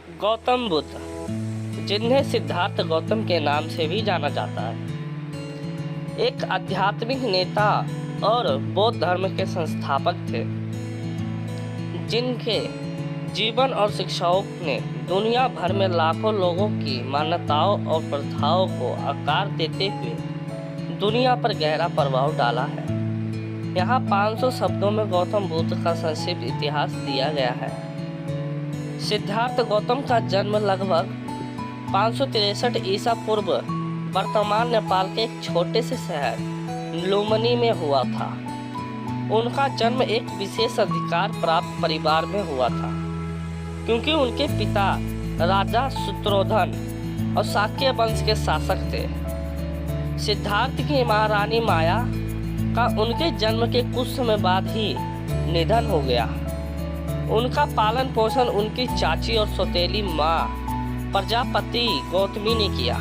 गौतम बुद्ध, जिन्हें सिद्धार्थ गौतम के नाम से भी जाना जाता है, एक आध्यात्मिक नेता और बौद्ध धर्म के संस्थापक थे, जिनके जीवन और शिक्षाओं ने दुनिया भर में लाखों लोगों की मान्यताओं और प्रथाओं को आकार देते हुए दुनिया पर गहरा प्रभाव डाला है। यहाँ 500 शब्दों में गौतम बुद्ध का संक्षिप्त इतिहास दिया गया है। सिद्धार्थ गौतम का जन्म लगभग 563 ईसा पूर्व वर्तमान नेपाल के एक छोटे से शहर लुम्बिनी में हुआ था। उनका जन्म एक विशेष अधिकार प्राप्त परिवार में हुआ था, क्योंकि उनके पिता राजा शुत्रोधन और शाक्य वंश के शासक थे। सिद्धार्थ की महारानी माया का उनके जन्म के कुछ समय बाद ही निधन हो गया। उनका पालन पोषण उनकी चाची और सौतेली माँ प्रजापति गौतमी ने किया।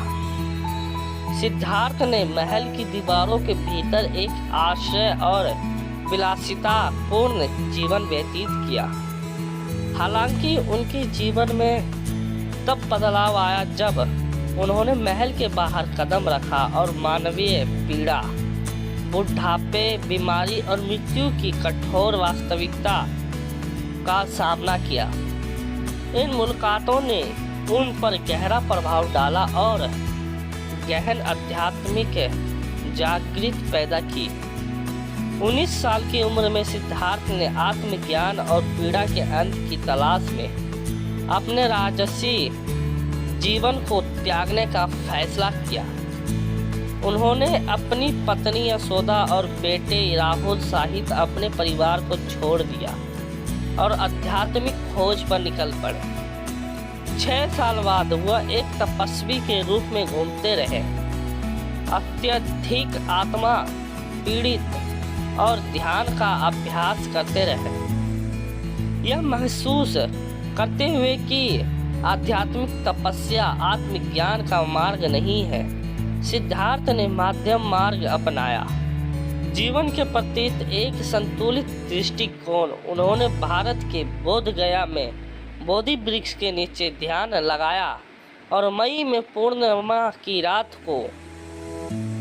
सिद्धार्थ ने महल की दीवारों के भीतर एक आश्रय और विलासिता पूर्ण जीवन व्यतीत किया। हालांकि उनके जीवन में तब बदलाव आया जब उन्होंने महल के बाहर कदम रखा और मानवीय पीड़ा, बुढ़ापे, बीमारी और मृत्यु की कठोर वास्तविकता का सामना किया। इन मुलाकातों ने उन पर गहरा प्रभाव डाला और गहन आध्यात्मिक जागृति पैदा की। 19 साल की उम्र में सिद्धार्थ ने आत्मज्ञान और पीड़ा के अंत की तलाश में अपने राजसी जीवन को त्यागने का फैसला किया। उन्होंने अपनी पत्नी यशोदा और बेटे राहुल सहित अपने परिवार को छोड़ दिया और आध्यात्मिक खोज पर निकल पड़े। 6 साल बाद वह एक तपस्वी के रूप में घूमते रहे, अत्यधिक आत्मा पीड़ित और ध्यान का अभ्यास करते रहे, यह महसूस करते हुए कि आध्यात्मिक तपस्या आत्मज्ञान का मार्ग नहीं है। सिद्धार्थ ने मध्यम मार्ग अपनाया, जीवन के प्रति एक संतुलित दृष्टिकोण। उन्होंने भारत के बोध गया में बोधि वृक्ष के नीचे ध्यान लगाया और मई में पूर्णिमा की रात को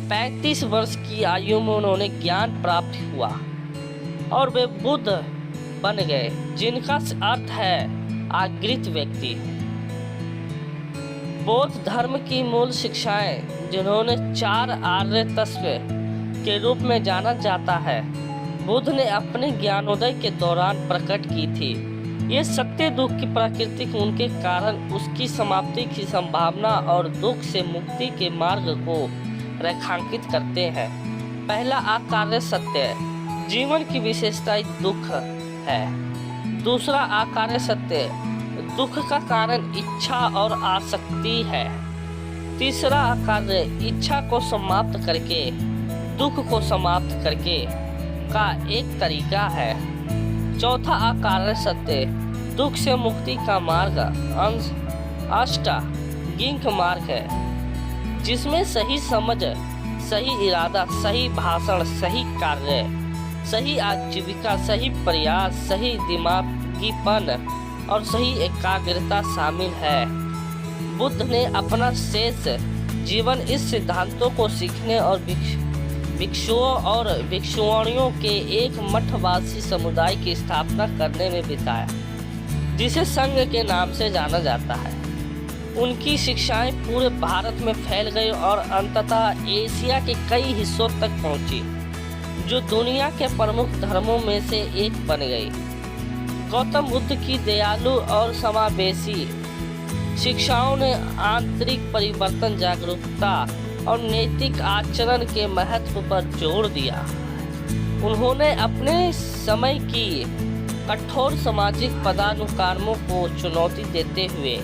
35 वर्ष की आयु में उन्होंने ज्ञान प्राप्त हुआ और वे बुद्ध बन गए, जिनका अर्थ है आगृत व्यक्ति। बौद्ध धर्म की मूल शिक्षाएं, जिन्होंने 4 आर्य तत्व के रूप में जाना जाता है, बुद्ध ने अपने ज्ञानोदय के दौरान प्रकट की थी। ये सत्य दुख की प्रकृति उनके कारण उसकी समाप्ति की संभावना और दुख से मुक्ति के मार्ग को रेखांकित करते हैं। पहला आकार्य सत्य, जीवन की विशेषता दुख है। दूसरा आकार्य सत्य, दुख का कारण इच्छा और आसक्ति है। तीसरा आकार्य इच्छा को समाप्त करके दुख को समाप्त करके का एक तरीका है। चौथा आकार्य सत्य, दुख से मुक्ति का मार्ग अष्टांगिक मार्ग है, जिसमें सही समझ, सही इरादा, सही भाषण, सही कार्य, सही आजीविका, सही प्रयास, सही दिमागीपन और सही एकाग्रता शामिल है। बुद्ध ने अपना शेष जीवन इस सिद्धांतों को सीखने और भिक्षुओं और भिक्षुणियों के एक मठवासी समुदाय की स्थापना करने में बिताया, जिसे संघ के नाम से जाना जाता है। उनकी शिक्षाएं पूरे भारत में फैल गई और अंततः एशिया के कई हिस्सों तक पहुंची, जो दुनिया के प्रमुख धर्मों में से एक बन गई। गौतम बुद्ध की दयालु और समावेशी शिक्षाओं ने आंतरिक परिवर्तन, जागरूकता और नैतिक आचरण के महत्व पर जोर दिया। उन्होंने अपने समय की कठोर सामाजिक पदानुक्रमों को चुनौती देते हुए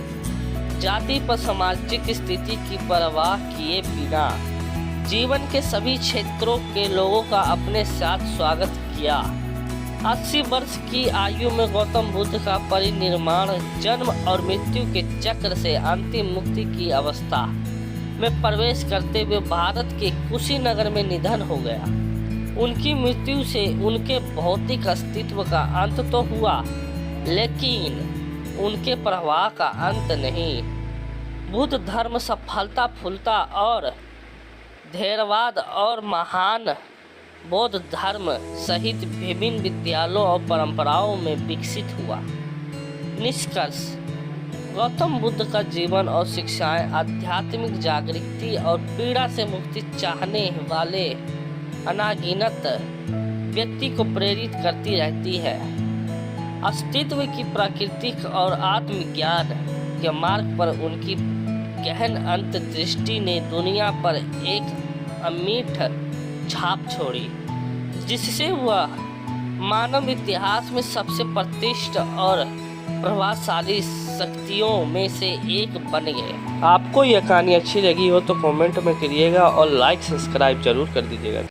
जाति पर सामाजिक स्थिति की परवाह किए बिना जीवन के सभी क्षेत्रों के लोगों का अपने साथ स्वागत किया। 80 वर्ष की आयु में गौतम बुद्ध का परिनिर्वाण, जन्म और मृत्यु के चक्र से अंतिम मुक्ति की अवस्था में प्रवेश करते हुए भारत के कुशीनगर में निधन हो गया। उनकी मृत्यु से उनके भौतिक अस्तित्व का अंत तो हुआ, लेकिन उनके प्रवाह का अंत नहीं। बुद्ध धर्म सफलता फूलता और धैर्यवाद और महान बौद्ध धर्म सहित विभिन्न विद्यालयों और परंपराओं में विकसित हुआ। निष्कर्ष: गौतम बुद्ध का जीवन और शिक्षाएं आध्यात्मिक जागृति और पीड़ा से मुक्ति चाहने वाले अनागिनत व्यक्ति को प्रेरित करती रहती है। अस्तित्व की प्राकृतिक और आत्मज्ञान के मार्ग पर उनकी गहन अंतर्दृष्टि ने दुनिया पर एक अमिट छाप छोड़ी, जिससे वह मानव इतिहास में सबसे प्रतिष्ठित और प्रभावशाली शक्तियों में से एक बन गए। आपको यह कहानी अच्छी लगी हो तो कमेंट में करिएगा और लाइक सब्सक्राइब जरूर कर दीजिएगा।